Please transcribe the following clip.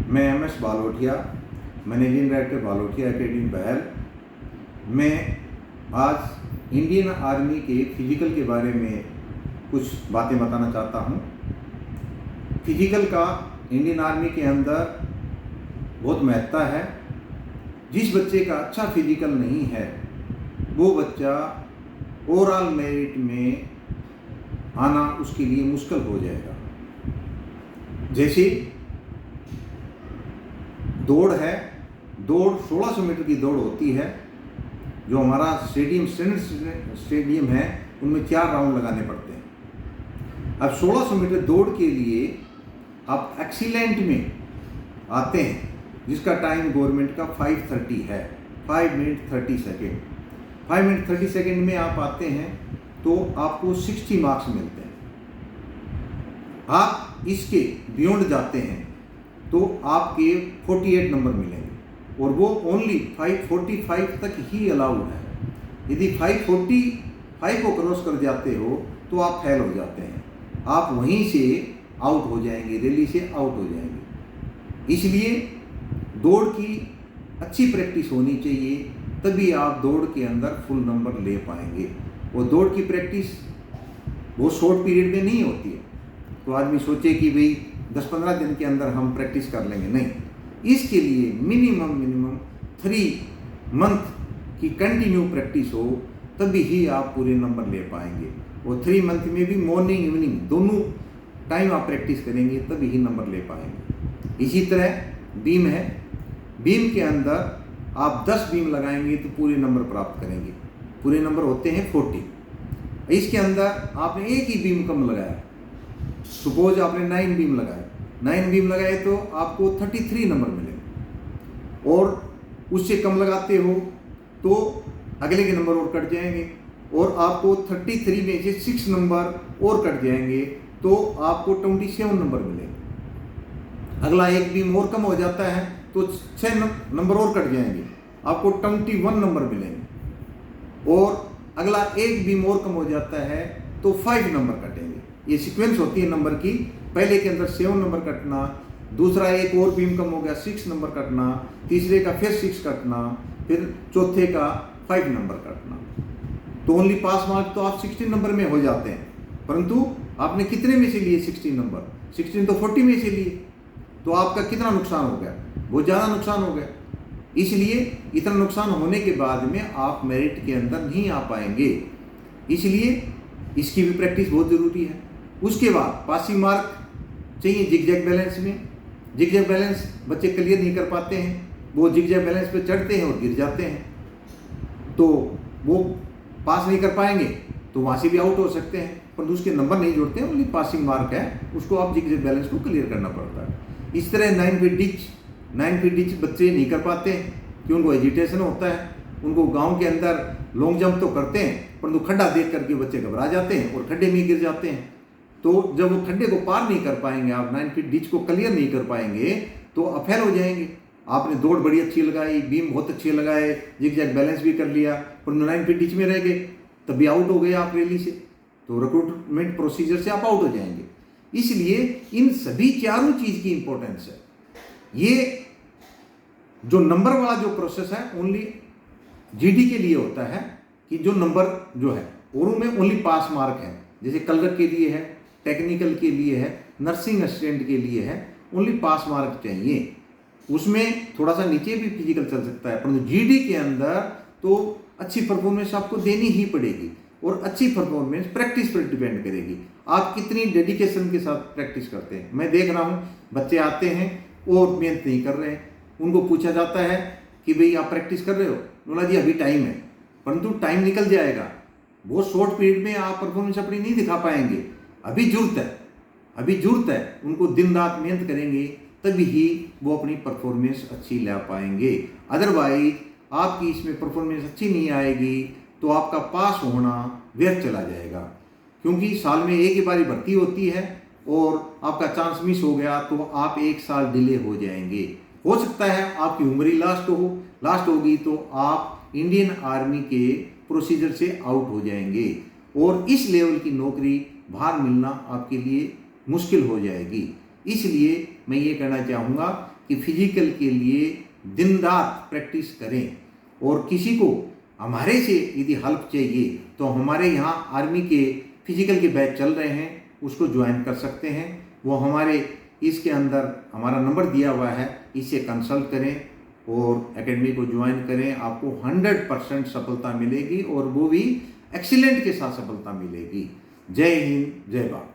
मैं MS Balotia, managing director Balotia academy Bahal. मैं आज इंडियन आर्मी के फिजिकल के बारे में कुछ बातें बताना चाहता हूँ। फिजिकल का इंडियन आर्मी के अंदर बहुत महत्ता है। जिस बच्चे का अच्छा फिजिकल नहीं है वो बच्चा ओवरऑल मेरिट में आना उसके लिए मुश्किल हो जाएगा। जैसे दौड़ है, दौड़ 1600 मीटर की दौड़ होती है। जो हमारा स्टेडियम है उनमें 4 राउंड लगाने पड़ते हैं। अब 1600 मीटर दौड़ के लिए आप एक्सीलेंट में आते हैं जिसका टाइम गवर्नमेंट का 5:30 है, 5 मिनट 30 सेकेंड। 5 मिनट 30 सेकेंड में आप आते हैं तो आपको 60 मार्क्स मिलते हैं। आप इसके बियॉन्ड जाते हैं तो आपके 48 नंबर मिलेंगे और वो ओनली 545 तक ही अलाउड है। यदि 545 को क्रॉस कर जाते हो तो आप फेल हो जाते हैं, आप वहीं से आउट हो जाएंगे, रैली से आउट हो जाएंगे। इसलिए दौड़ की अच्छी प्रैक्टिस होनी चाहिए, तभी आप दौड़ के अंदर फुल नंबर ले पाएंगे। और दौड़ की प्रैक्टिस बहुत शॉर्ट पीरियड में नहीं होती है तो आदमी सोचे कि भाई 10-15 दिन के अंदर हम प्रैक्टिस कर लेंगे, नहीं। इसके लिए मिनिमम 3 मंथ की कंटिन्यू प्रैक्टिस हो तभी ही आप पूरे नंबर ले पाएंगे। और 3 मंथ में भी मॉर्निंग इवनिंग दोनों टाइम आप प्रैक्टिस करेंगे तभी ही नंबर ले पाएंगे। इसी तरह बीम है, बीम के अंदर आप 10 बीम लगाएंगे तो पूरे नंबर प्राप्त करेंगे। पूरे नंबर होते हैं 40। इसके अंदर आपने एक ही बीम कम लगाया, सपोज आपने 9 बीम लगाए, 9 बीम लगाए तो आपको 33 नंबर मिलेंगे। और उससे कम लगाते हो तो अगले के नंबर और कट जाएंगे और आपको 33 में से 6 नंबर और कट जाएंगे तो आपको 27 नंबर मिलेंगे। अगला एक बीम और कम हो जाता है तो 6 नंबर और कट जाएंगे, आपको 21 नंबर मिलेंगे। और अगला एक बीम और कम हो जाता है तो 5 नंबर कटेंगे। ये सीक्वेंस होती है नंबर की। पहले के अंदर 7 नंबर कटना, दूसरा एक और बीम कम हो गया 6 नंबर कटना, तीसरे का फिर 6 कटना, फिर चौथे का 5 नंबर कटना। तो ओनली पास मार्क तो आप 16 नंबर में हो जाते हैं, परंतु आपने कितने में से लिए 16 नंबर? 16 तो 40 में से लिए, तो आपका कितना नुकसान हो गया? बहुत ज़्यादा नुकसान हो गया। इसलिए इतना नुकसान होने के बाद में आप मेरिट के अंदर नहीं आ पाएंगे। इसलिए इसकी भी प्रैक्टिस बहुत ज़रूरी है। उसके बाद पासिंग मार्क चाहिए जिगजैग बैलेंस में। जिगजैग बैलेंस बच्चे क्लियर नहीं कर पाते हैं, वो जिगजैग बैलेंस पे चढ़ते हैं और गिर जाते हैं तो वो पास नहीं कर पाएंगे, तो वहाँ से भी आउट हो सकते हैं। पर उसके नंबर नहीं जोड़ते हैं, ओनली पासिंग मार्क है, उसको आप जिगजैग बैलेंस को क्लियर करना पड़ता है। इस तरह 9 फीट डिच बच्चे नहीं कर पाते कि उनको एजिटेशन होता है। उनको गांव के अंदर लॉन्ग जंप तो करते हैं परंतु खड्डा देख करके बच्चे घबरा जाते हैं और खड्डे में गिर जाते हैं। तो जब वो खड्डे को पार नहीं कर पाएंगे, आप 9 फीट डिच को क्लियर नहीं कर पाएंगे तो अफेल हो जाएंगे। आपने दौड़ बड़ी अच्छी लगाई, बीम बहुत अच्छे लगाए, जिगजैग बैलेंस भी कर लिया, पर 9 फीट डिच में रह गए, तभी आउट हो गए आप रैली से, तो रिक्रूटमेंट प्रोसीजर से आप आउट हो जाएंगे। इसलिए इन सभी चारों चीज़ की इंपॉर्टेंस है। ये जो नंबर वाला जो प्रोसेस है ओनली जीडी के लिए होता है कि जो नंबर जो है और में ओनली पास मार्क है। जैसे कलर के लिए है, टेक्निकल के लिए है, नर्सिंग असिस्टेंट के लिए है, ओनली पास मार्क चाहिए। उसमें थोड़ा सा नीचे भी फिजिकल चल सकता है, परंतु जीडी के अंदर तो अच्छी परफॉर्मेंस आपको देनी ही पड़ेगी। और अच्छी परफॉर्मेंस प्रैक्टिस पर डिपेंड करेगी, आप कितनी डेडिकेशन के साथ प्रैक्टिस करते हैं। मैं देख रहा हूँ बच्चे आते हैं और मेहनत नहीं कर रहे हैं, उनको पूछा जाता है कि भाई आप प्रैक्टिस कर रहे हो? बोला जी अभी टाइम है, परंतु टाइम निकल जाएगा, बहुत शॉर्ट पीरियड में आप परफॉर्मेंस अपनी नहीं दिखा पाएंगे। अभी जरूरत है, उनको दिन रात मेहनत करेंगे तभी ही वो अपनी परफॉर्मेंस अच्छी ला पाएंगे। अदरवाइज आपकी इसमें परफॉर्मेंस अच्छी नहीं आएगी तो आपका पास होना व्यर्थ चला जाएगा। क्योंकि साल में एक ही बारी भर्ती होती है और आपका चांस मिस हो गया तो आप 1 साल डिले हो जाएंगे। हो सकता है आपकी उम्र ही लास्ट होगी तो आप इंडियन आर्मी के प्रोसीजर से आउट हो जाएंगे और इस लेवल की नौकरी बाहर मिलना आपके लिए मुश्किल हो जाएगी। इसलिए मैं ये कहना चाहूँगा कि फिजिकल के लिए दिन रात प्रैक्टिस करें। और किसी को हमारे से यदि हेल्प चाहिए तो हमारे यहाँ आर्मी के फिजिकल के बैच चल रहे हैं, उसको ज्वाइन कर सकते हैं। वो हमारे इसके अंदर हमारा नंबर दिया हुआ है, इससे कंसल्ट करें और एकेडमी को ज्वाइन करें। आपको 100% सफलता मिलेगी और वो भी एक्सीलेंट के साथ सफलता मिलेगी। जय हिंद, जय भारत।